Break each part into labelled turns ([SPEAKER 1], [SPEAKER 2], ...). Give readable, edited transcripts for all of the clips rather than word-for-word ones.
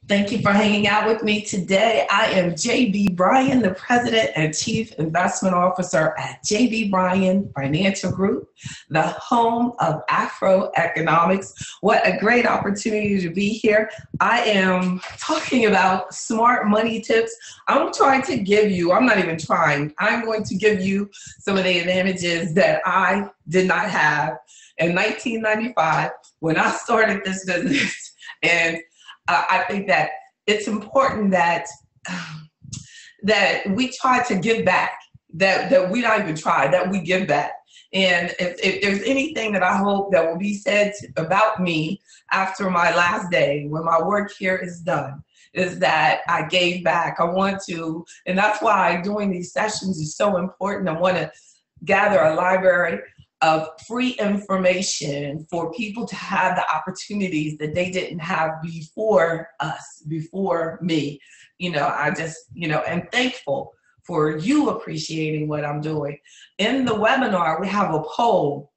[SPEAKER 1] Thank you for hanging out with me today. I am JB Bryan, the President and Chief Investment Officer at JB Bryan Financial Group, the home of AfroEconomics. What a great opportunity to be here. I am talking about smart money tips. I'm going to give you some of the advantages that I did not have in 1995 when I started this business. And I think that it's important that we try to give back, that we not even try, that we give back. And if there's anything that I hope that will be said about me after my last day, when my work here is done, is that I gave back. I want to, and that's why doing these sessions is so important. I want to gather a library of free information for people to have the opportunities that they didn't have before us, before me. I just, am thankful for you appreciating what I'm doing. In the webinar, we have a poll.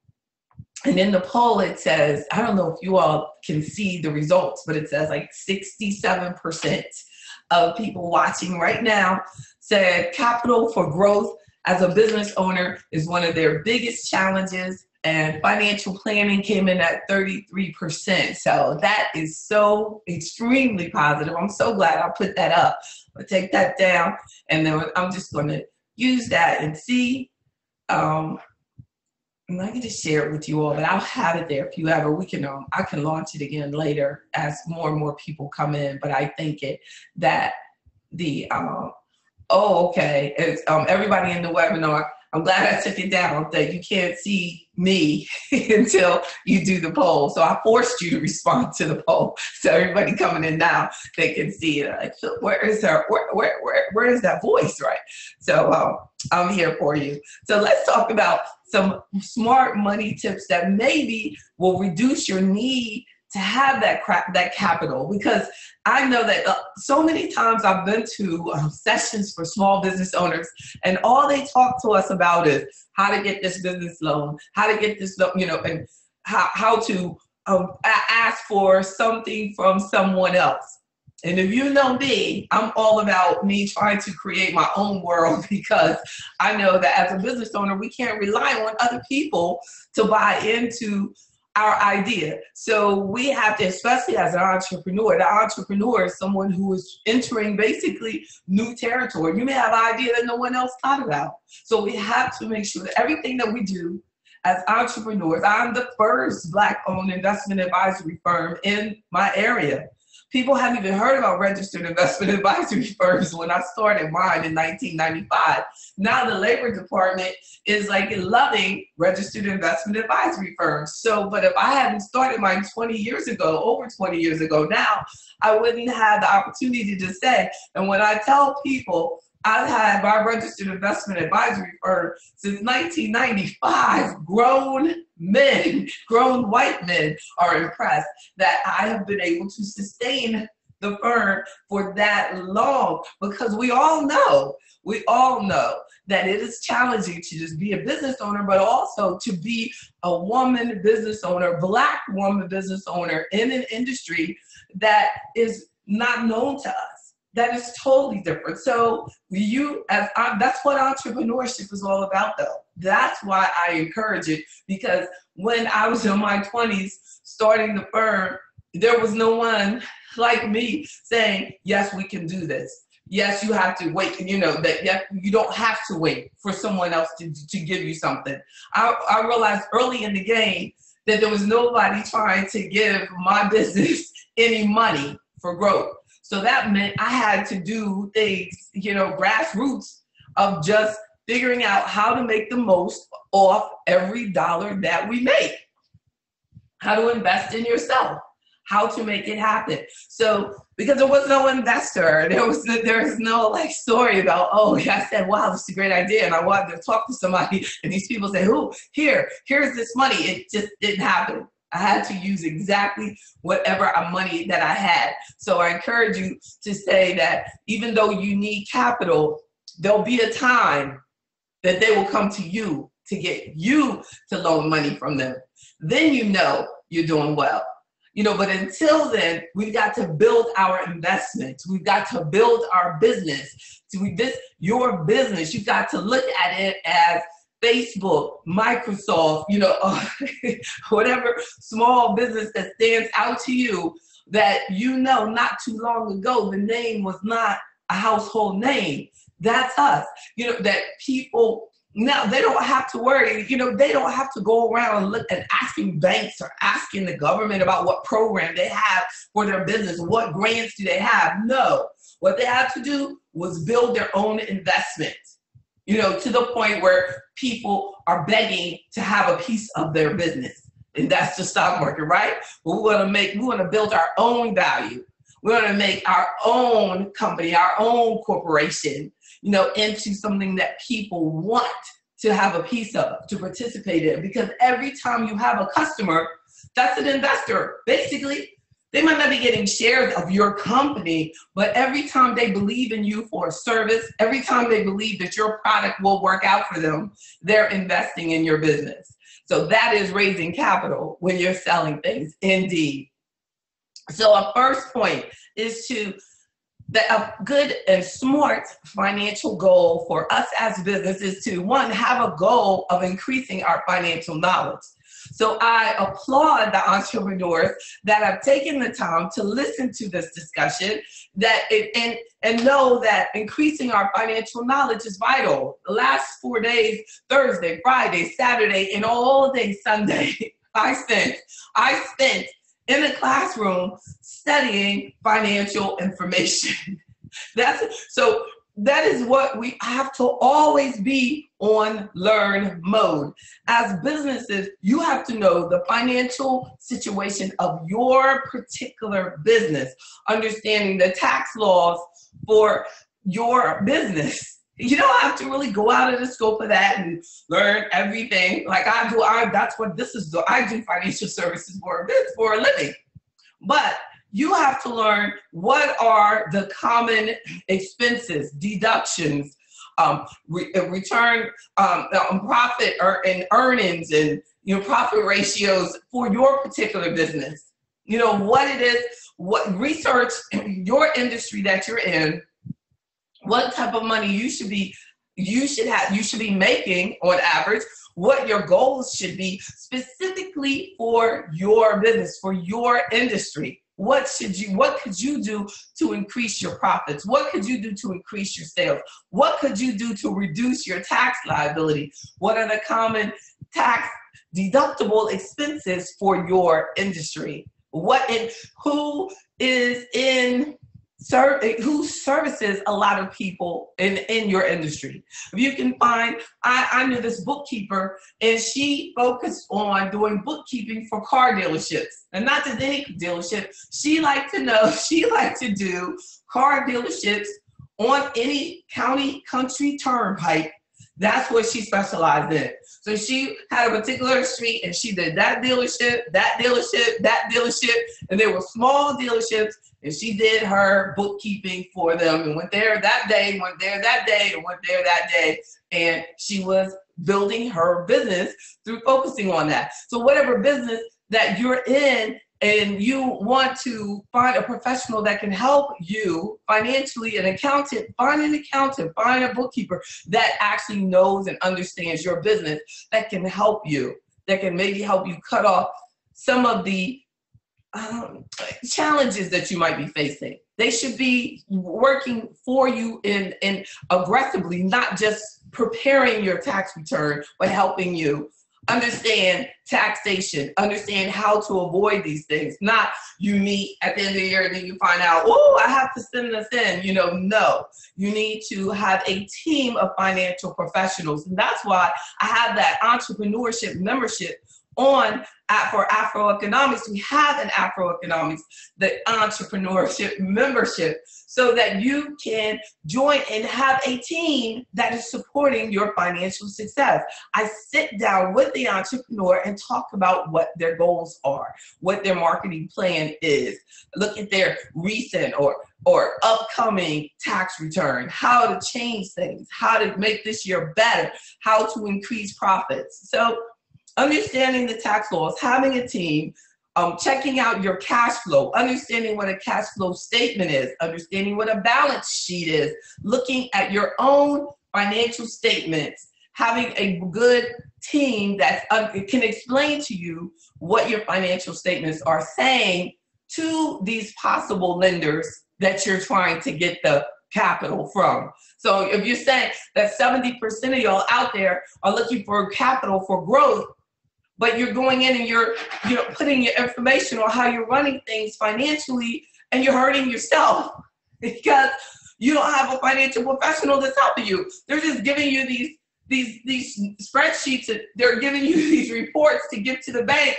[SPEAKER 1] And in the poll, it says, I don't know if you all can see the results, but it says like 67% of people watching right now said capital for growth as a business owner is one of their biggest challenges, and financial planning came in at 33%. So that is so extremely positive. I'm so glad I put that up. I'll take that down, and then I'm just going to use that and see. I'm not going to share it with you all, but I'll have it there if you ever. I can launch it again later as more and more people come in. But I think that the oh, okay. It's everybody in the webinar. I'm glad I took it down that you can't see me until you do the poll. So I forced you to respond to the poll. So everybody coming in now, they can see it. Like, where is that voice, right? So I'm here for you. So let's talk about some smart money tips that maybe will reduce your need to have that capital, because I know that so many times I've been to sessions for small business owners, and all they talk to us about is how to get this business loan, how to get this loan, and how to ask for something from someone else. And if you know me, I'm all about me trying to create my own world, because I know that as a business owner, we can't rely on other people to buy into our idea. So we have to, especially as an entrepreneur, the entrepreneur is someone who is entering basically new territory. You may have an idea that no one else thought about. So we have to make sure that everything that we do as entrepreneurs, I'm the first Black-owned investment advisory firm in my area. People haven't even heard about registered investment advisory firms when I started mine in 1995. Now the Labor Department is like loving registered investment advisory firms. So, but if I hadn't started mine 20 years ago, over 20 years ago now, I wouldn't have the opportunity to say. And when I tell people I've had my registered investment advisory firm since 1995, grown white men are impressed that I have been able to sustain the firm for that long, because we all know that it is challenging to just be a business owner, but also to be a woman business owner, Black woman business owner in an industry that is not known to us. That is totally different. So that's what entrepreneurship is all about, though. That's why I encourage it, because when I was in my 20s starting the firm, there was no one like me saying, yes, we can do this. Yes, you have to wait, that you don't have to wait for someone else to give you something. I realized early in the game that there was nobody trying to give my business any money for growth. So that meant I had to do things, grassroots of just figuring out how to make the most off every dollar that we make, how to invest in yourself, how to make it happen. So because there was no investor, there's no story about, I said, wow, this is a great idea, and I wanted to talk to somebody, and these people say, here's this money. It just didn't happen. I had to use exactly whatever money that I had. So I encourage you to say that even though you need capital, there'll be a time that they will come to you to get you to loan money from them. Then you're doing well. But until then, we've got to build our investments. We've got to build our business. Your business, you've got to look at it as Facebook, Microsoft, whatever small business that stands out to you that not too long ago, the name was not a household name. That's us. That people now, they don't have to worry, they don't have to go around and look and asking banks or asking the government about what program they have for their business, what grants do they have. No, what they had to do was build their own investments, to the point where people are begging to have a piece of their business. And that's the stock market, right? But we want to build our own value. We want to make our own company, our own corporation, into something that people want to have a piece of, to participate in. Because every time you have a customer, that's an investor. Basically, they might not be getting shares of your company, but every time they believe in you for a service, every time they believe that your product will work out for them, they're investing in your business. So that is raising capital when you're selling things, indeed. So our first point is a good and smart financial goal for us as businesses is to, one, have a goal of increasing our financial knowledge. So I applaud the entrepreneurs that have taken the time to listen to this discussion and know that increasing our financial knowledge is vital. The last 4 days, Thursday, Friday, Saturday, and all day Sunday, I spent in a classroom studying financial information. That is what we have to always be on learn mode. As businesses, you have to know the financial situation of your particular business, understanding the tax laws for your business. You don't have to really go out of the scope of that and learn everything like I do. I do financial services for a living. But you have to learn what are the common expenses, deductions, return profit and earnings, and profit ratios for your particular business. What it is, what research your industry that you're in, what type of money you should be making on average, what your goals should be specifically for your business, for your industry. What could you do to increase your profits? What could you do to increase your sales? What could you do to reduce your tax liability? What are the common tax deductible expenses for your industry? Who services a lot of people in your industry? If you can find, I knew this bookkeeper, and she focused on doing bookkeeping for car dealerships, and not just any dealership. She liked to do car dealerships on any county, country turnpike. That's what she specialized in. So she had a particular street, and she did that dealership, that dealership, that dealership, and there were small dealerships, and she did her bookkeeping for them and went there that day, went there that day, and went there that day. And she was building her business through focusing on that. So whatever business that you're in and you want to find a professional that can help you financially, an accountant, find a bookkeeper that actually knows and understands your business, that can help you, that can maybe help you cut off some of the challenges that you might be facing. They should be working for you in aggressively, not just preparing your tax return, but helping you understand taxation, understand how to avoid these things. Not you meet at the end of the year and then you find out, oh, I have to send this in. No, you need to have a team of financial professionals. And that's why I have that entrepreneurship membership on for AfroEconomics. We have an AfroEconomics, the entrepreneurship membership, so that you can join and have a team that is supporting your financial success. I sit down with the entrepreneur and talk about what their goals are, what their marketing plan is, look at their recent or upcoming tax return, how to change things, how to make this year better, how to increase profits. So understanding the tax laws, having a team, checking out your cash flow, understanding what a cash flow statement is, understanding what a balance sheet is, looking at your own financial statements, having a good team that can explain to you what your financial statements are saying to these possible lenders that you're trying to get the capital from. So if you're saying that 70% of y'all out there are looking for capital for growth, but you're going in and you're putting your information on how you're running things financially, and you're hurting yourself because you don't have a financial professional that's helping you. They're just giving you these spreadsheets, they're giving you these reports to give to the bank,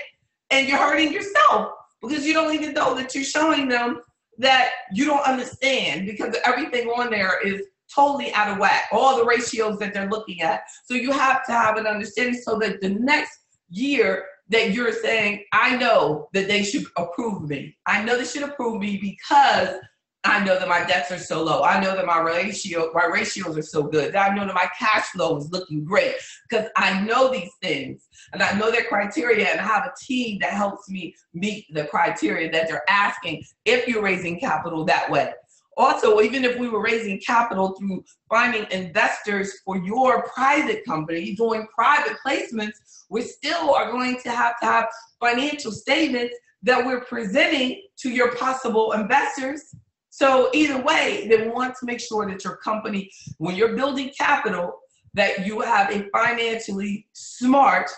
[SPEAKER 1] and you're hurting yourself because you don't even know that you're showing them that you don't understand, because everything on there is totally out of whack, all the ratios that they're looking at. So you have to have an understanding so that the next year that you're saying, I know that they should approve me. I know they should approve me because I know that my debts are so low. I know that my ratios are so good. I know that my cash flow is looking great because I know these things and I know their criteria, and I have a team that helps me meet the criteria that they're asking if you're raising capital that way. Also, even if we were raising capital through finding investors for your private company, doing private placements, we still are going to have financial statements that we're presenting to your possible investors. So either way, they want to make sure that your company, when you're building capital, that you have a financially smart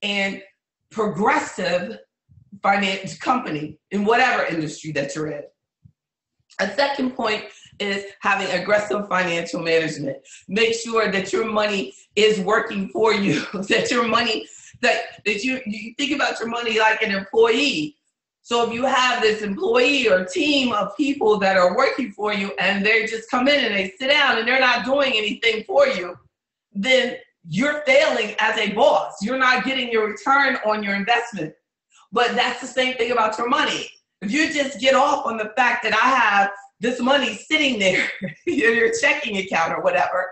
[SPEAKER 1] and progressive finance company in whatever industry that you're in. A second point is having aggressive financial management. Make sure that your money is working for you, that your money, that you think about your money like an employee. So if you have this employee or team of people that are working for you and they just come in and they sit down and they're not doing anything for you, then you're failing as a boss. You're not getting your return on your investment. But that's the same thing about your money. If you just get off on the fact that I have this money sitting there in your checking account or whatever,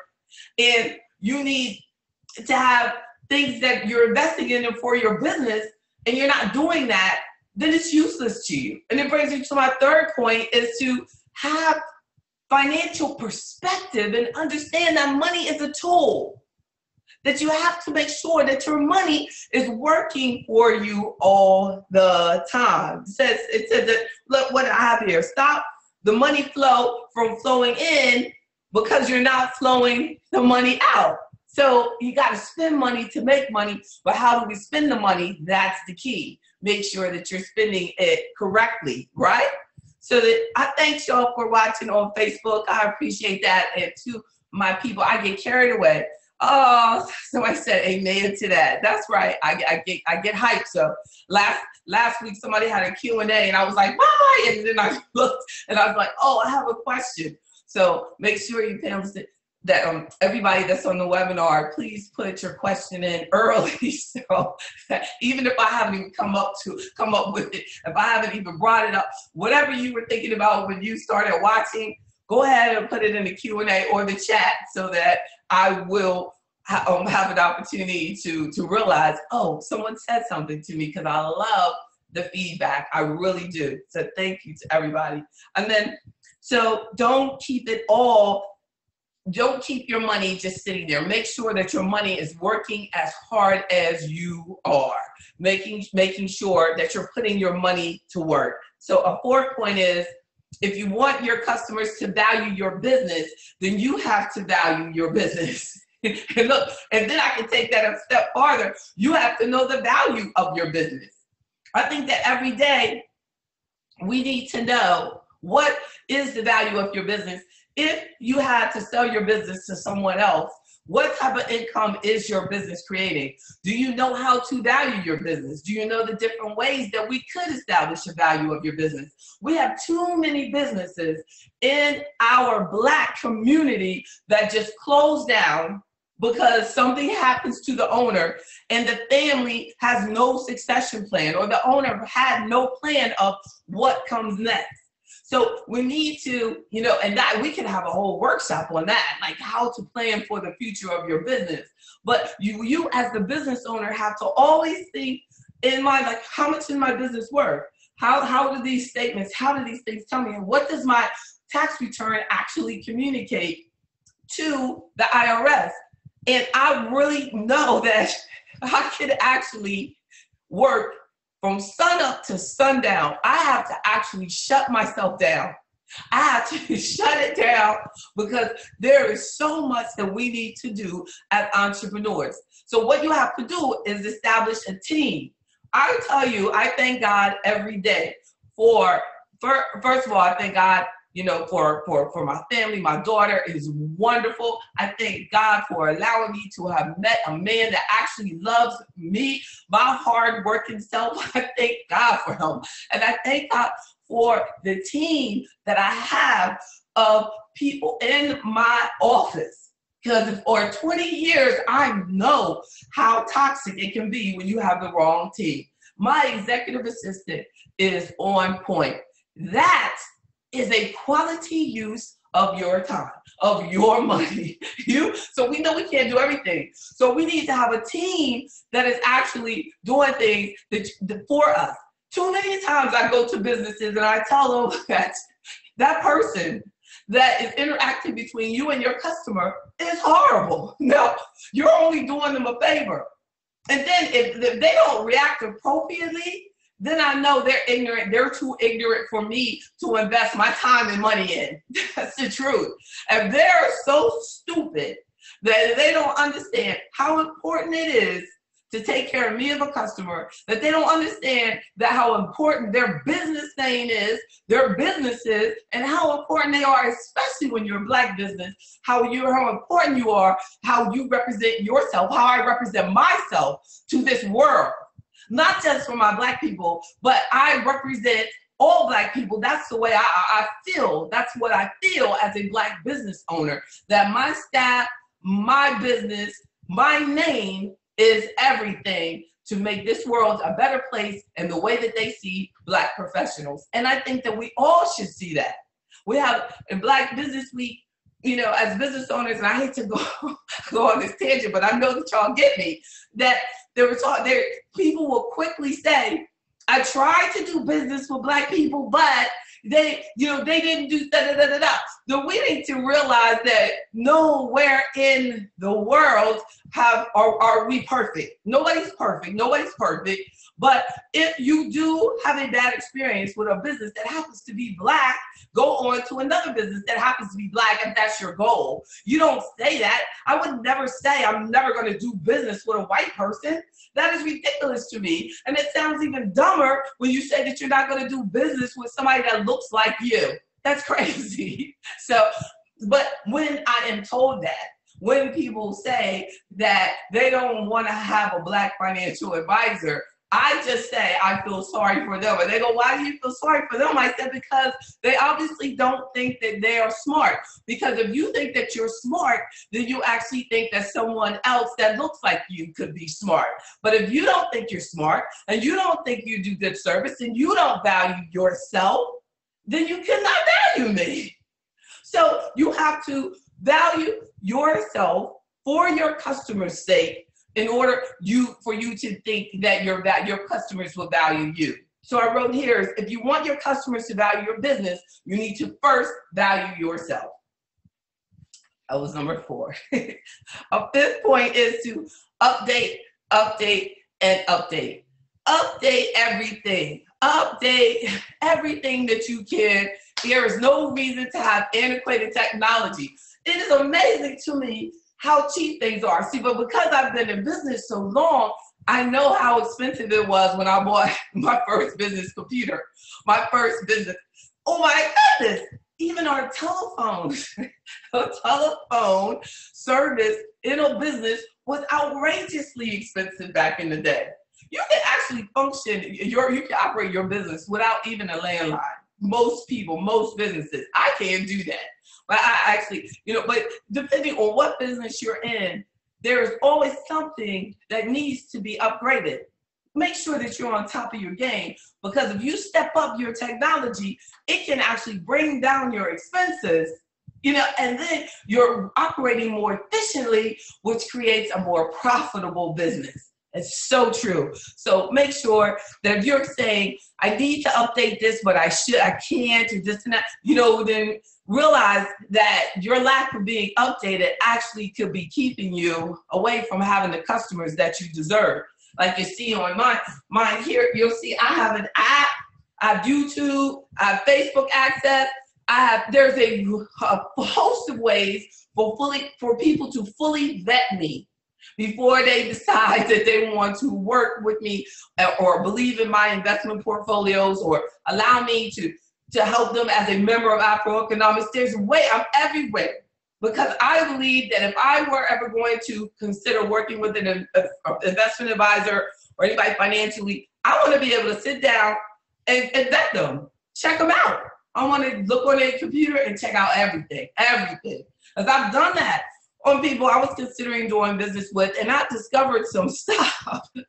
[SPEAKER 1] and you need to have things that you're investing in for your business, and you're not doing that, then it's useless to you. And it brings me to my third point, is to have financial perspective and understand that money is a tool, that you have to make sure that your money is working for you all the time. It says that, look what I have here, stop the money flow from flowing in because you're not flowing the money out. So you got to spend money to make money, but how do we spend the money? That's the key. Make sure that you're spending it correctly, right? So that I thank y'all for watching on Facebook. I appreciate that. And to my people, I get carried away. Oh, somebody said amen to that. That's right. I get hyped. So last week somebody had a Q&A and I was like, bye. And then I looked and I was like, oh, I have a question. So make sure you pay that everybody that's on the webinar, please put your question in early. So even if I haven't even come up with it, if I haven't even brought it up, whatever you were thinking about when you started watching, go ahead and put it in the Q&A or the chat so that I will have an opportunity to realize, oh, someone said something to me, because I love the feedback. I really do. So thank you to everybody. And then, so don't keep your money just sitting there. Make sure that your money is working as hard as you are. Making sure that you're putting your money to work. So a fourth point is, if you want your customers to value your business, then you have to value your business. And look, and then I can take that a step farther. You have to know the value of your business. I think that every day we need to know what is the value of your business. If you had to sell your business to someone else, what type of income is your business creating? Do you know how to value your business? Do you know the different ways that we could establish the value of your business? We have too many businesses in our Black community that just close down because something happens to the owner and the family has no succession plan, or the owner had no plan of what comes next. So we need to, and that we can have a whole workshop on that, like how to plan for the future of your business. But you as the business owner have to always think in my, like, how much is my business worth? How do these statements, how do these things tell me? And what does my tax return actually communicate to the IRS? And I really know that I could actually work from sun up to sundown. I have to actually shut myself down. I have to shut it down because there is so much that we need to do as entrepreneurs. So what you have to do is establish a team. I tell you, I thank God every day for first of all, I thank God, you know, for my family. My daughter is wonderful. I thank God for allowing me to have met a man that actually loves me, my hard-working self. I thank God for him. And I thank God for the team that I have of people in my office. Because for 20 years, I know how toxic it can be when you have the wrong team. My executive assistant is on point. That is a quality use of your time, of your money. So we know we can't do everything. So we need to have a team that is actually doing things for us. Too many times I go to businesses and I tell them that that person that is interacting between you and your customer is horrible. No, you're only doing them a favor. And then if they don't react appropriately, then I know they're ignorant. They're too ignorant for me to invest my time and money in. That's the truth. And they're so stupid that they don't understand how important it is to take care of me as a customer, that they don't understand that how important their business name is, their businesses, and how important they are, especially when you're a Black business, how important you are, how you represent yourself, how I represent myself to this world. Not just for my Black people, but I represent all Black people. That's the way I feel. That's what I feel as a Black business owner, that my staff, my business, my name is everything to make this world a better place and the way that they see Black professionals. And I think that we all should see that. We have in Black Business Week, you know, as business owners, and I hate to go on this tangent, but I know that y'all get me, that people will quickly say, I tried to do business with Black people, but they didn't do da-da-da-da-da. So we need to realize that nowhere in the world are we perfect. Nobody's perfect. Nobody's perfect. But if you do have a bad experience with a business that happens to be Black, go on to another business that happens to be Black if that's your goal. You don't say that. I would never say I'm never going to do business with a white person. That is ridiculous to me. And it sounds even dumber when you say that you're not going to do business with somebody that looks like you. That's crazy. So, but when I am told that, when people say that they don't want to have a Black financial advisor, I just say, I feel sorry for them. And they go, why do you feel sorry for them? I said, because they obviously don't think that they are smart. Because if you think that you're smart, then you actually think that someone else that looks like you could be smart. But if you don't think you're smart, and you don't think you do good service, and you don't value yourself, then you cannot value me. So you have to value yourself for your customer's sake, in order for you to think that your customers will value you. So I wrote here is, if you want your customers to value your business, you need to first value yourself. That was number 4. A fifth point is to update, and update. Update everything. Update everything that you can. There is no reason to have antiquated technology. It is amazing to me how cheap things are. See, but because I've been in business so long, I know how expensive it was when I bought my first business computer, my first business. Oh my goodness, even our telephone service in a business was outrageously expensive back in the day. You can actually function, you can operate your business without even a landline. Most people, most businesses, I can't do that. But I actually, but depending on what business you're in, there is always something that needs to be upgraded. Make sure that you're on top of your game, because if you step up your technology, it can actually bring down your expenses, and then you're operating more efficiently, which creates a more profitable business. It's so true. So make sure that if you're saying, I need to update this, but I can't, or this and that, then realize that your lack of being updated actually could be keeping you away from having the customers that you deserve. Like you see on mine here, you'll see I have an app, I have YouTube, I have Facebook access, there's a host of ways for people to fully vet me before they decide that they want to work with me or believe in my investment portfolios or allow me to help them as a member of AfroEconomics. There's a way, I'm everywhere, because I believe that if I were ever going to consider working with an investment advisor or anybody financially, I want to be able to sit down and vet them, check them out. I want to look on their computer and check out everything. Because I've done that on people I was considering doing business with, and I discovered some stuff. And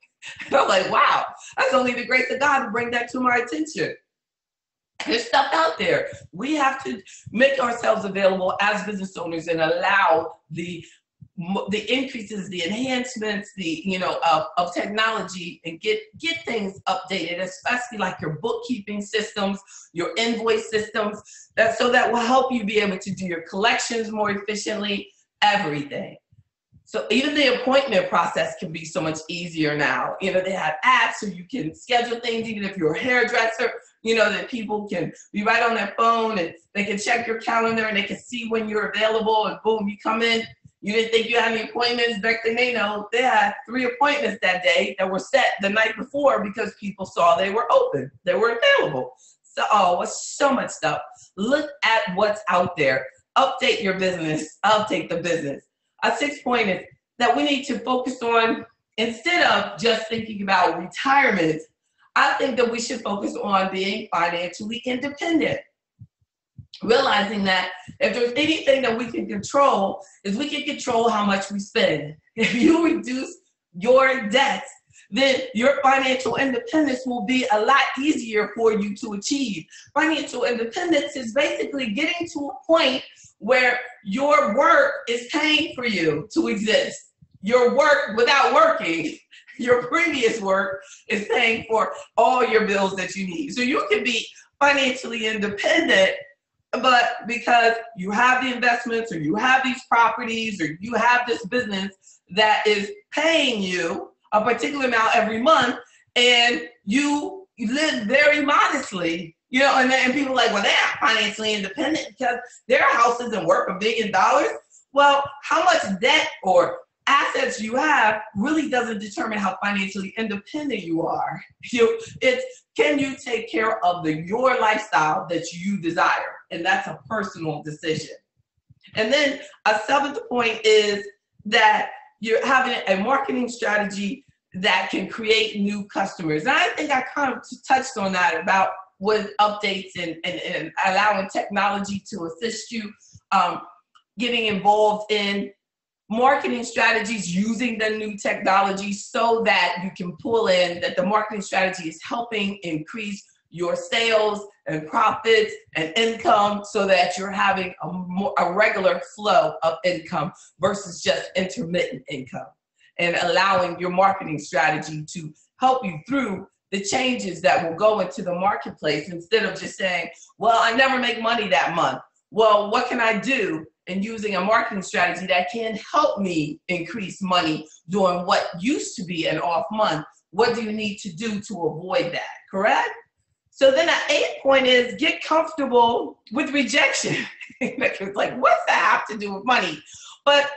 [SPEAKER 1] I'm like, wow, that's only the grace of God to bring that to my attention. There's stuff out there. We have to make ourselves available as business owners and allow the increases, the enhancements, of technology, and get things updated, especially like your bookkeeping systems, your invoice systems, so that will help you be able to do your collections more efficiently, everything. So even the appointment process can be so much easier now. They have apps so you can schedule things, even if you're a hairdresser, that people can be right on their phone and they can check your calendar and they can see when you're available, and boom, you come in. You didn't think you had any appointments. Next thing they know, they had 3 appointments that day that were set the night before because people saw they were open, they were available. So, it's so much stuff. Look at what's out there. Update your business. Update the business. A 6th point is that we need to focus on, instead of just thinking about retirement, I think that we should focus on being financially independent. Realizing that if there's anything that we can control, is we can control how much we spend. If you reduce your debts, then your financial independence will be a lot easier for you to achieve. Financial independence is basically getting to a point where your work is paying for you to exist. Your work without working, your previous work is paying for all your bills that you need. So you can be financially independent, but because you have the investments, or you have these properties, or you have this business that is paying you a particular amount every month, and you live very modestly, and people are like, well, they're not financially independent because their house isn't worth $1 billion. Well, how much debt or assets you have really doesn't determine how financially independent you are. It's, can you take care of your lifestyle that you desire? And that's a personal decision. And then a 7th point is that you're having a marketing strategy that can create new customers. And I think I kind of touched on that about with updates and allowing technology to assist you, getting involved in marketing strategies using the new technology so that you can pull in that the marketing strategy is helping increase your sales and profits and income, so that you're having a regular flow of income versus just intermittent income, and allowing your marketing strategy to help you through the changes that will go into the marketplace, instead of just saying, well, I never make money that month. Well, what can I do? And using a marketing strategy that can help me increase money during what used to be an off month. What do you need to do to avoid that, correct? So then the 8th point is get comfortable with rejection. It's like, what's that have to do with money? But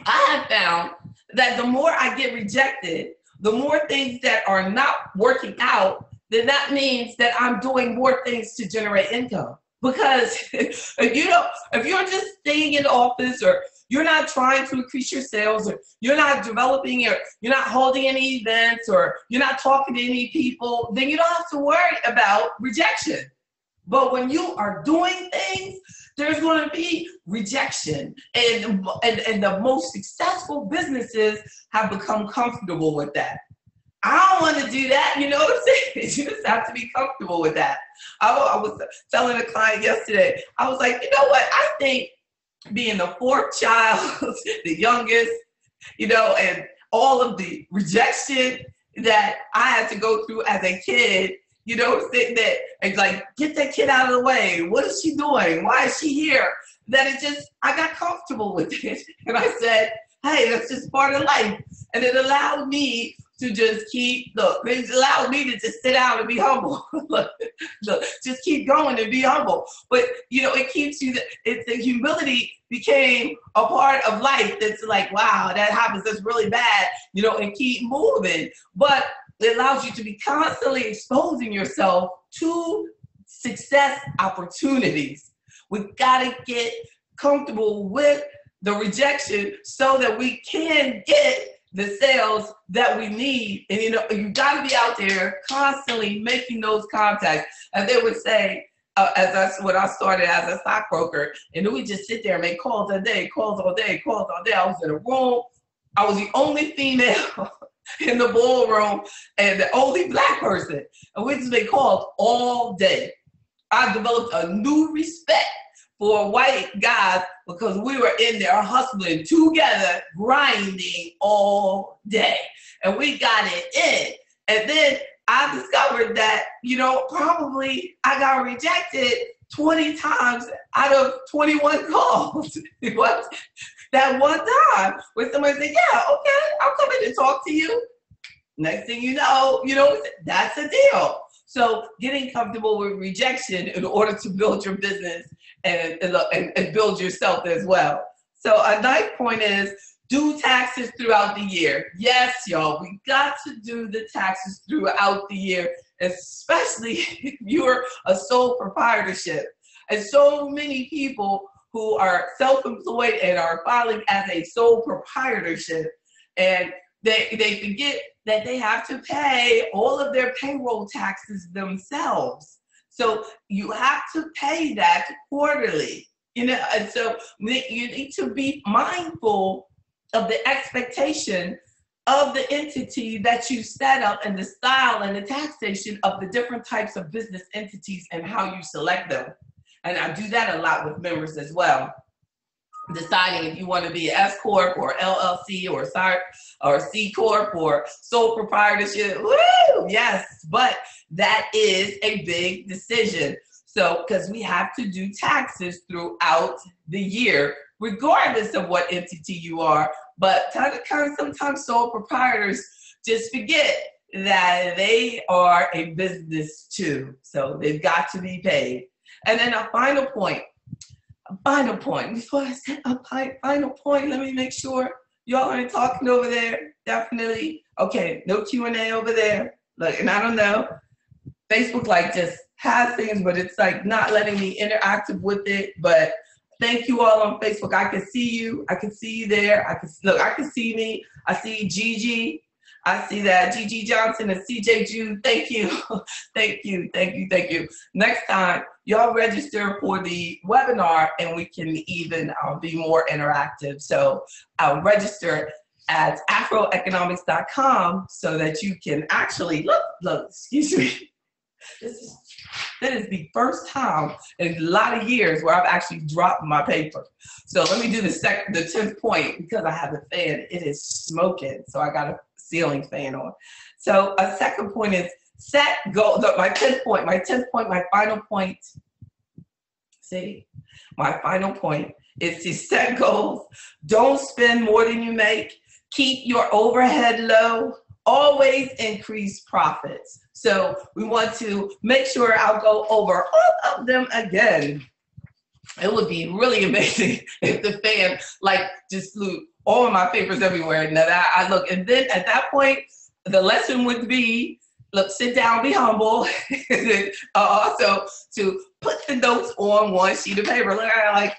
[SPEAKER 1] I have found that the more I get rejected, the more things that are not working out, then that means that I'm doing more things to generate income. Because if you're just staying in the office, or you're not trying to increase your sales, or you're not developing, you're not holding any events, or you're not talking to any people, then you don't have to worry about rejection. But when you are doing things, there's going to be rejection. And the most successful businesses have become comfortable with that. I don't want to do that. You know what I'm saying? You just have to be comfortable with that. I was telling a client yesterday, I was like, you know what? I think being the 4th child, the youngest, and all of the rejection that I had to go through as a kid, you know, saying that, it's like, get that kid out of the way. What is she doing? Why is she here? That it just, I got comfortable with it. And I said, hey, that's just part of life. And it allowed me to just it allowed me to just sit down and be humble. look, just keep going and be humble. But, you know, it keeps you, the humility became a part of life that's like, wow, that happens, that's really bad, you know, and keep moving. But it allows you to be constantly exposing yourself to success opportunities. We've got to get comfortable with the rejection so that we can get the sales that we need. And, you know, you got to be out there constantly making those contacts. And they would say, when I started as a stockbroker, and we just sit there and make calls all day, calls all day, calls all day. I was in a room. I was the only female in the ballroom and the only Black person. And we just make calls all day. I developed a new respect for white guys because we were in there hustling together, grinding all day. And we got it in. And then I discovered that, you know, probably I got rejected 20 times out of 21 calls. What? That one time when somebody said, yeah, okay, I'll come in and talk to you. Next thing you know, that's a deal. So getting comfortable with rejection in order to build your business and build yourself as well. So a nice point is do taxes throughout the year. Yes, y'all, we got to do the taxes throughout the year, especially if you're a sole proprietorship. And so many people who are self-employed and are filing as a sole proprietorship, and they forget that they have to pay all of their payroll taxes themselves. So you have to pay that quarterly, you know, and so you need to be mindful of the expectation of the entity that you set up and the style and the taxation of the different types of business entities and how you select them. And I do that a lot with members as well. Deciding if you want to be an S Corp or LLC or C Corp or sole proprietorship. Woo! Yes, but that is a big decision. So, because we have to do taxes throughout the year, regardless of what entity you are. But sometimes sole proprietors just forget that they are a business too. So they've got to be paid. And then a final point. Before I say a final point, let me make sure y'all aren't talking over there. Definitely. Okay, no Q&A over there. Look, and I don't know. Facebook like just has things, but it's like not letting me interactive with it. But thank you all on Facebook. I can see you. I can see you there. I can see me. I see Gigi. I see that Gigi Johnson and CJ Jude. Thank you. Thank you. Next time, y'all register for the webinar and we can even be more interactive. So register at AfroEconomics.com so that you can actually, look, excuse me. That is the first time in a lot of years where I've actually dropped my paper. So let me do the 10th point because I have a fan. It is smoking, so I got a ceiling fan on. So a second point is set goal. My 10th point, my final point. See, my final point is to set goals. Don't spend more than you make. Keep your overhead low. Always increase profits. So we want to make sure I'll go over all of them again. It would be really amazing if the fan just flew all of my papers everywhere. And that I look, and then at that point, the lesson would be, look, sit down, be humble. And then also to put the notes on one sheet of paper. Look, I got like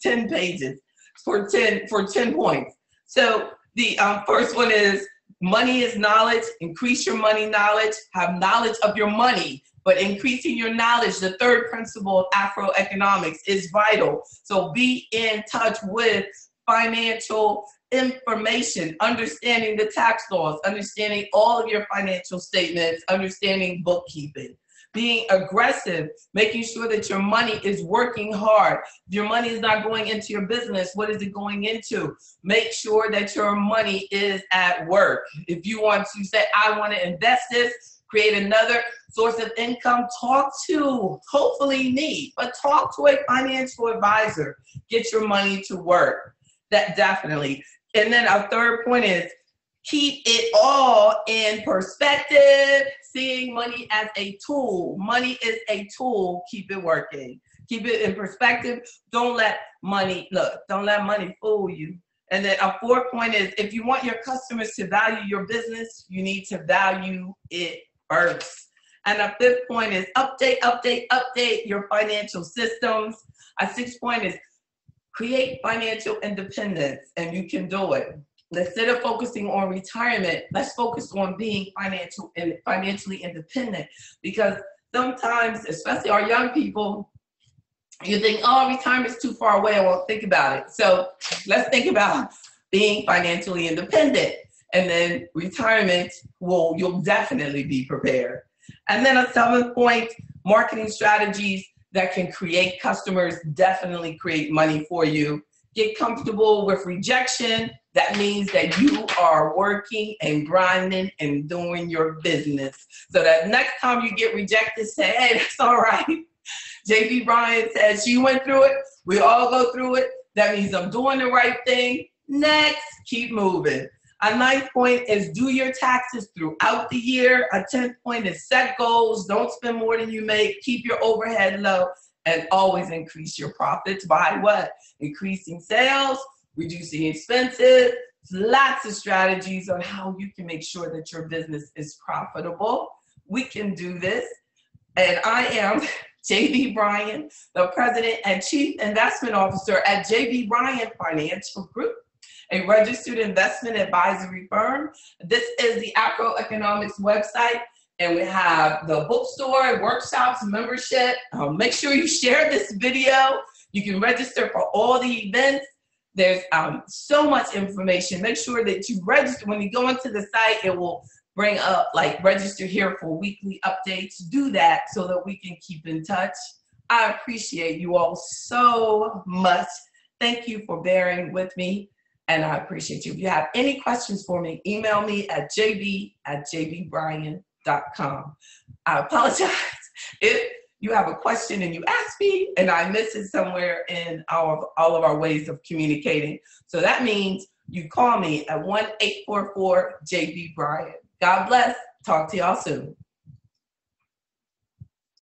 [SPEAKER 1] 10 pages for 10 points. So the first one is, money is knowledge. Increase your money knowledge. Have knowledge of your money, but increasing your knowledge, the third principle of AfroEconomics, is vital. So be in touch with financial information, understanding the tax laws, understanding all of your financial statements, understanding bookkeeping. being aggressive, making sure that your money is working hard. If your money is not going into your business, what is it going into? Make sure that your money is at work. If you want to say, I want to invest this, create another source of income, talk to, hopefully me, but talk to a financial advisor. Get your money to work. That definitely. And then our third point is keep it all in perspective, seeing money as a tool. Money is a tool. Keep it working. Keep it in perspective. Don't let money fool you. And then our fourth point is if you want your customers to value your business, you need to value it first. And our fifth point is update your financial systems. Our sixth point is create financial independence, and you can do it. Instead of focusing on retirement, let's focus on being financially independent, because sometimes, especially our young people, you think, oh, retirement's too far away, I won't think about it. So let's think about being financially independent, and then retirement, you'll definitely be prepared. And then a seventh point, marketing strategies that can create customers, definitely create money for you. Get comfortable with rejection. That means that you are working and grinding and doing your business. So that next time you get rejected, say, hey, that's all right. JB Bryant says she went through it. We all go through it. That means I'm doing the right thing. Next, keep moving. A ninth point is do your taxes throughout the year. A 10th point is set goals. Don't spend more than you make. Keep your overhead low, and always increase your profits by what? Increasing sales, reducing expenses. Lots of strategies on how you can make sure that your business is profitable. We can do this. And I am JB Bryant, the President and Chief Investment Officer at JB Bryant Financial Group, a registered investment advisory firm. This is the AfroEconomics website, and we have the bookstore, workshops, membership. Make sure you share this video. You can register for all the events. There's so much information. Make sure that you register. When you go into the site, it will bring up like register here for weekly updates. Do that so that we can keep in touch. I appreciate you all so much. Thank you for bearing with me, and I appreciate you. If you have any questions for me, email me at jb@jbbryan.com. I apologize if you have a question and you ask me and I miss it somewhere in all of our ways of communicating. So that means you call me at 1-844-JB Bryant. God bless. Talk to y'all soon.